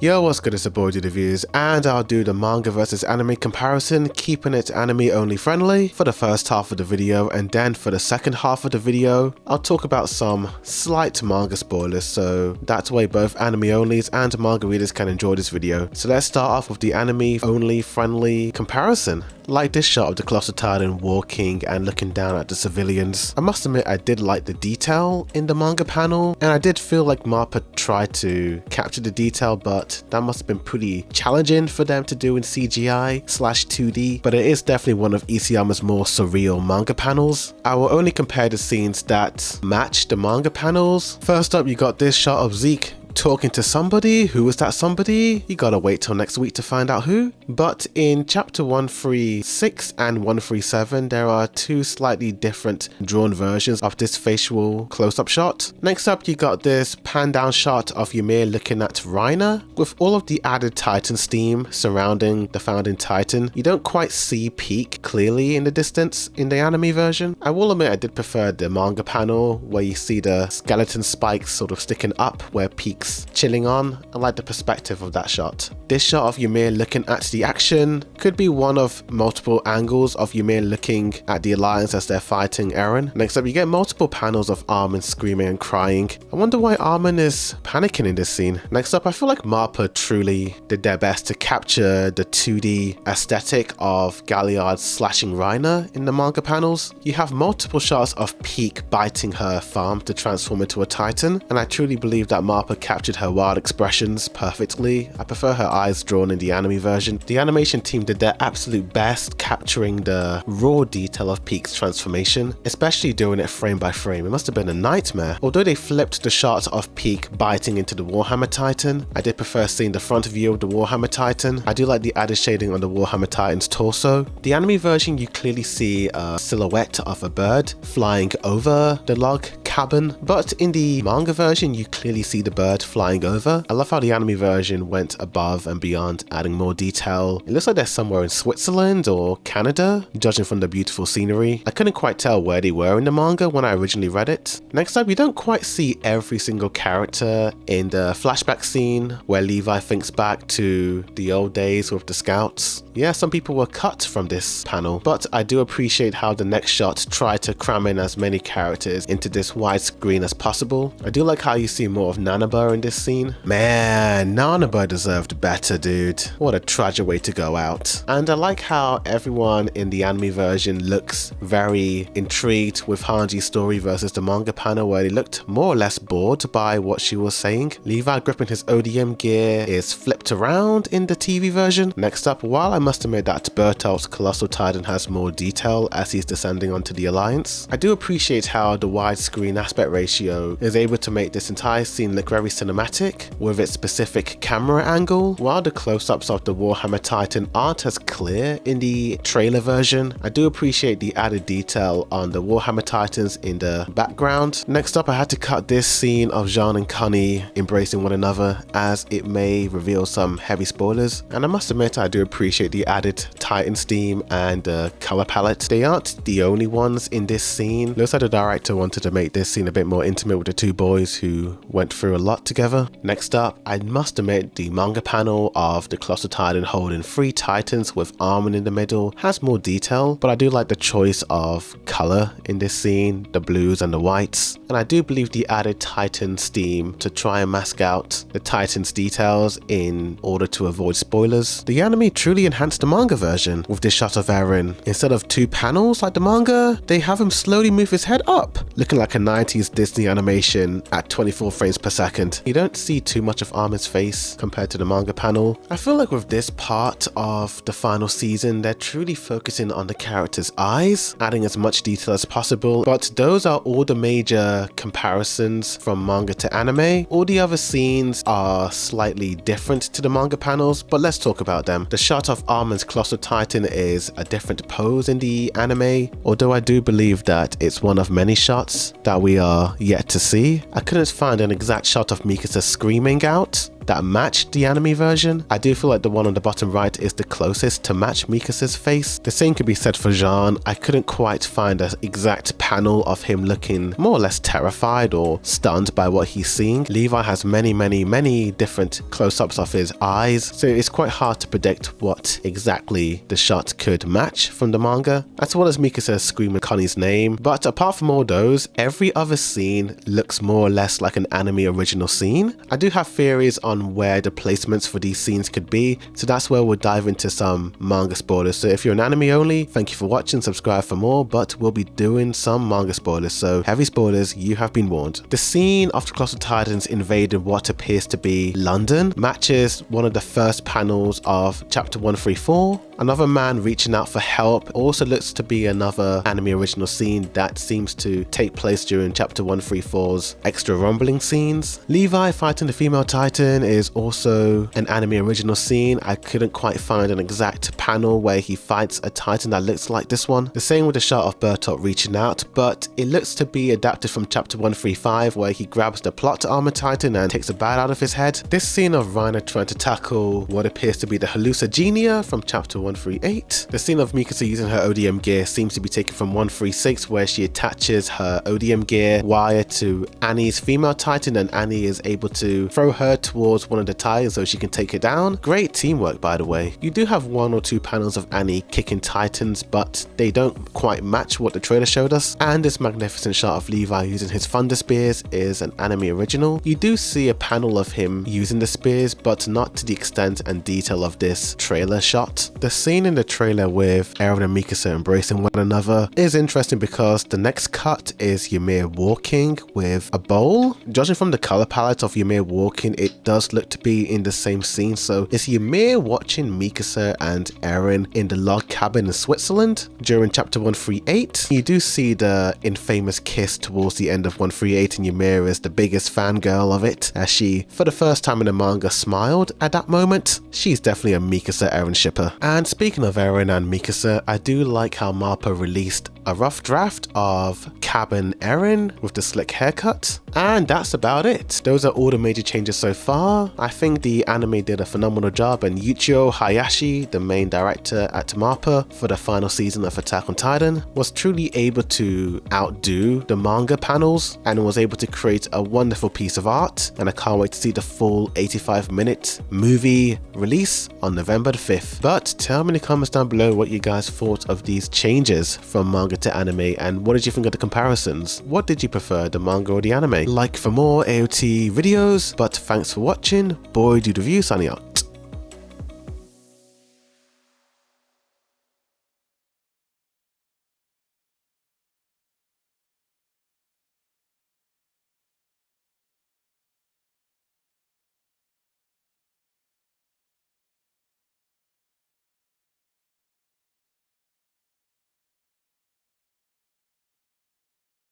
Yo, what's good, it's your boy Reviews, and I'll do the manga versus anime comparison, keeping it anime only friendly for the first half of the video, and then for the second half of the video, I'll talk about some slight manga spoilers, so that way both anime onlys and manga readers can enjoy this video. So let's start off with the anime only friendly comparison. Like this shot of the Colossal Titan walking and looking down at the civilians. I must admit I did like the detail in the manga panel, and I did feel like MAPPA tried to capture the detail, but that must have been pretty challenging for them to do in CGI/2D, but it is definitely one of Isayama's more surreal manga panels. I will only compare the scenes that match the manga panels. First up, you got this shot of Zeke talking to somebody. Who is that somebody? You gotta wait till next week to find out who. But in chapter 136 and 137, there are two slightly different drawn versions of this facial close-up shot. Next up, you got this pan-down shot of Ymir looking at Reiner. With all of the added Titan steam surrounding the founding Titan, you don't quite see Peak clearly in the distance in the anime version. I will admit I did prefer the manga panel, where you see the skeleton spikes sort of sticking up where Peak's chilling on. I like the perspective of that shot. This shot of Ymir looking at the action could be one of multiple angles of Ymir looking at the Alliance as they're fighting Eren. Next up, you get multiple panels of Armin screaming and crying. I wonder why Armin is panicking in this scene. Next up, I feel like MAPPA truly did their best to capture the 2D aesthetic of Galliard slashing Reiner in the manga panels. You have multiple shots of Peak biting her thumb to transform into a Titan, and I truly believe that MAPPA captured her wild expressions perfectly. I prefer her eyes drawn in the anime version. The animation team did their absolute best capturing the raw detail of Peak's transformation, especially doing it frame by frame. It must have been a nightmare. Although they flipped the shot of Peak biting into the Warhammer Titan, I did prefer seeing the front view of the Warhammer Titan. I do like the added shading on the Warhammer Titan's torso. The anime version, you clearly see a silhouette of a bird flying over the log cabin, but in the manga version you clearly see the bird flying over. I love how the anime version went above and beyond, adding more detail. It looks like they're somewhere in Switzerland or Canada, judging from the beautiful scenery. I couldn't quite tell where they were in the manga when I originally read it. Next up, you don't quite see every single character in the flashback scene where Levi thinks back to the old days with the scouts. Yeah, some people were cut from this panel, but I do appreciate how the next shot tried to cram in as many characters into this widescreen as possible. I do like how you see more of Nanaba in this scene. Man, Nanaba deserved better, dude. What a tragic way to go out. And I like how everyone in the anime version looks very intrigued with Hanji's story versus the manga panel, where they looked more or less bored by what she was saying. Levi gripping his ODM gear is flipped around in the TV version. Next up, while I must admit that Bertolt's Colossal Titan has more detail as he's descending onto the Alliance, I do appreciate how the widescreen aspect ratio is able to make this entire scene look very cinematic with its specific camera angle. While the close-ups of the Warhammer Titan aren't as clear in the trailer version, I do appreciate the added detail on the Warhammer Titans in the background. Next up, I had to cut this scene of Jean and Connie embracing one another, as it may reveal some heavy spoilers, and I must admit I do appreciate the added Titan steam and the color palette. They aren't the only ones in this scene. Looks like the director wanted to make this scene a bit more intimate with the two boys who went through a lot together. Next up, I must admit the manga panel of the Colossal Titan holding 3 Titans with Armin in the middle has more detail, but I do like the choice of color in this scene, the blues and the whites, and I do believe the added Titan steam to try and mask out the Titans details in order to avoid spoilers. The anime truly enhanced the manga version with this shot of Eren. Instead of 2 panels like the manga, they have him slowly move his head up, looking like a 90s Disney animation at 24 frames per second. You don't see too much of Armin's face compared to the manga panel. I feel like with this part of the final season, they're truly focusing on the character's eyes, adding as much detail as possible, but those are all the major comparisons from manga to anime. All the other scenes are slightly different to the manga panels, but let's talk about them. The shot of Armin's Colossal Titan is a different pose in the anime, although I do believe that it's one of many shots that we are yet to see. I couldn't find an exact shot of Mikasa screaming out, that match the anime version. I do feel like the one on the bottom right is the closest to match Mikasa's face. The same could be said for Jean. I couldn't quite find an exact panel of him looking more or less terrified or stunned by what he's seeing. Levi has many different close-ups of his eyes, so it's quite hard to predict what exactly the shot could match from the manga, as well as Mikasa screaming Connie's name. But apart from all those, every other scene looks more or less like an anime original scene. I do have theories on where the placements for these scenes could be, so that's where we'll dive into some manga spoilers. So if you're an anime only, thank you for watching, subscribe for more, but we'll be doing some manga spoilers, so heavy spoilers, you have been warned. The scene of the Colossal Titans invading what appears to be London matches one of the first panels of chapter 134. Another man reaching out for help also looks to be another anime original scene that seems to take place during chapter 134's extra rumbling scenes. Levi fighting the female titan is also an anime original scene. I couldn't quite find an exact panel where he fights a titan that looks like this one. The same with the shot of Bertolt reaching out, but it looks to be adapted from chapter 135 where he grabs the plot armor titan and takes a bite out of his head. This scene of Reiner trying to tackle what appears to be the hallucigenia from chapter 138. The scene of Mikasa using her ODM gear seems to be taken from 136 where she attaches her ODM gear wire to Annie's female titan and Annie is able to throw her towards one of the titans so she can take it down. Great teamwork, by the way. You do have one or two panels of Annie kicking titans, but they don't quite match what the trailer showed us. And this magnificent shot of Levi using his thunder spears is an anime original. You do see a panel of him using the spears, but not to the extent and detail of this trailer shot. The scene in the trailer with Eren and Mikasa embracing one another is interesting because the next cut is Ymir walking with a bowl. Judging from the color palette of Ymir walking, it does look to be in the same scene. So is Ymir watching Mikasa and Eren in the log cabin in Switzerland during chapter 138? You do see the infamous kiss towards the end of 138 and Ymir is the biggest fangirl of it as she, for the first time in the manga, smiled at that moment. She's definitely a Mikasa Eren shipper. And speaking of Eren and Mikasa, I do like how MAPPA released a rough draft of Cabin Eren with the slick haircut. And that's about it. Those are all the major changes so far. I think the anime did a phenomenal job and Yuichiro Hayashi, the main director at MAPPA for the final season of Attack on Titan, was truly able to outdo the manga panels and was able to create a wonderful piece of art. And I can't wait to see the full 85-minute movie release on November the 5th. But tell me in the comments down below what you guys thought of these changes from manga to anime and what did you think of the comparisons? What did you prefer, the manga or the anime? Like for more AOT videos, but thanks for watching. Boy Dude Review signing out.